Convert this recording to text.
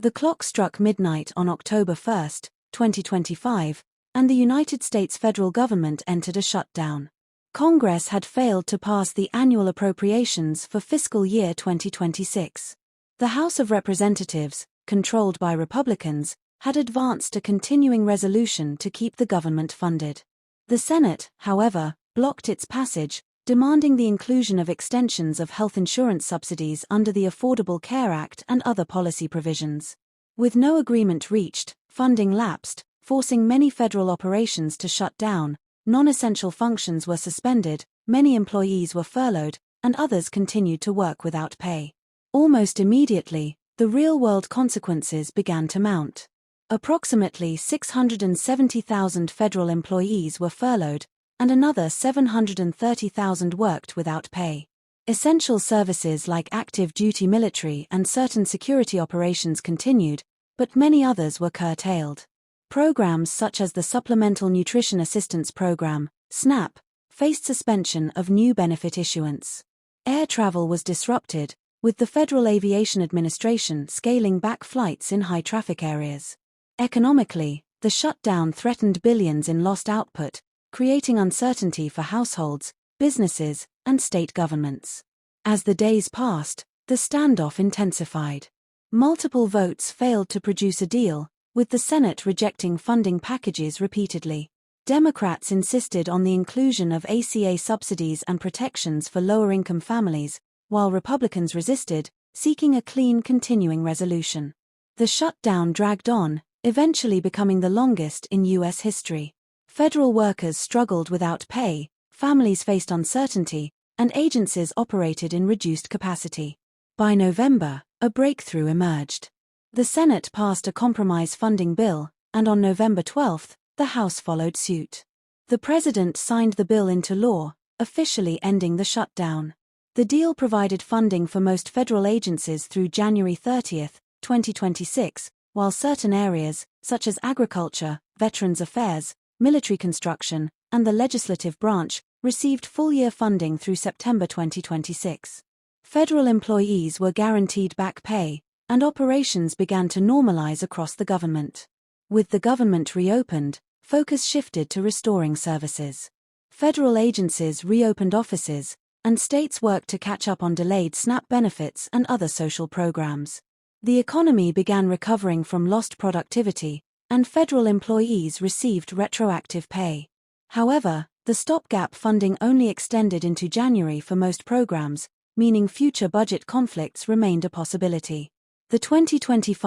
The clock struck midnight on October 1, 2025, and the United States federal government entered a shutdown. Congress had failed to pass the annual appropriations for fiscal year 2026. The House of Representatives, controlled by Republicans, had advanced a continuing resolution to keep the government funded. The Senate, however, blocked its passage, demanding the inclusion of extensions of health insurance subsidies under the Affordable Care Act and other policy provisions. With no agreement reached, funding lapsed, forcing many federal operations to shut down, non-essential functions were suspended, many employees were furloughed, and others continued to work without pay. Almost immediately, the real-world consequences began to mount. Approximately 670,000 federal employees were furloughed, and another 730,000 worked without pay. Essential services like active duty military and certain security operations continued, but many others were curtailed. Programs such as the Supplemental Nutrition Assistance Program, SNAP, faced suspension of new benefit issuance. Air travel was disrupted, with the Federal Aviation Administration scaling back flights in high-traffic areas. Economically, the shutdown threatened billions in lost output, creating uncertainty for households, businesses, and state governments. As the days passed, the standoff intensified. Multiple votes failed to produce a deal, with the Senate rejecting funding packages repeatedly. Democrats insisted on the inclusion of ACA subsidies and protections for lower-income families, while Republicans resisted, seeking a clean continuing resolution. The shutdown dragged on, eventually becoming the longest in U.S. history. Federal workers struggled without pay, families faced uncertainty, and agencies operated in reduced capacity. By November, a breakthrough emerged. The Senate passed a compromise funding bill, and on November 12, the House followed suit. The President signed the bill into law, officially ending the shutdown. The deal provided funding for most federal agencies through January 30, 2026, while certain areas, such as agriculture, Veterans Affairs, military construction, and the legislative branch, received full-year funding through September 2026. Federal employees were guaranteed back pay, and operations began to normalize across the government. With the government reopened, focus shifted to restoring services. Federal agencies reopened offices, and states worked to catch up on delayed SNAP benefits and other social programs. The economy began recovering from lost productivity, and federal employees received retroactive pay. However, the stopgap funding only extended into January for most programs, meaning future budget conflicts remained a possibility. The 2025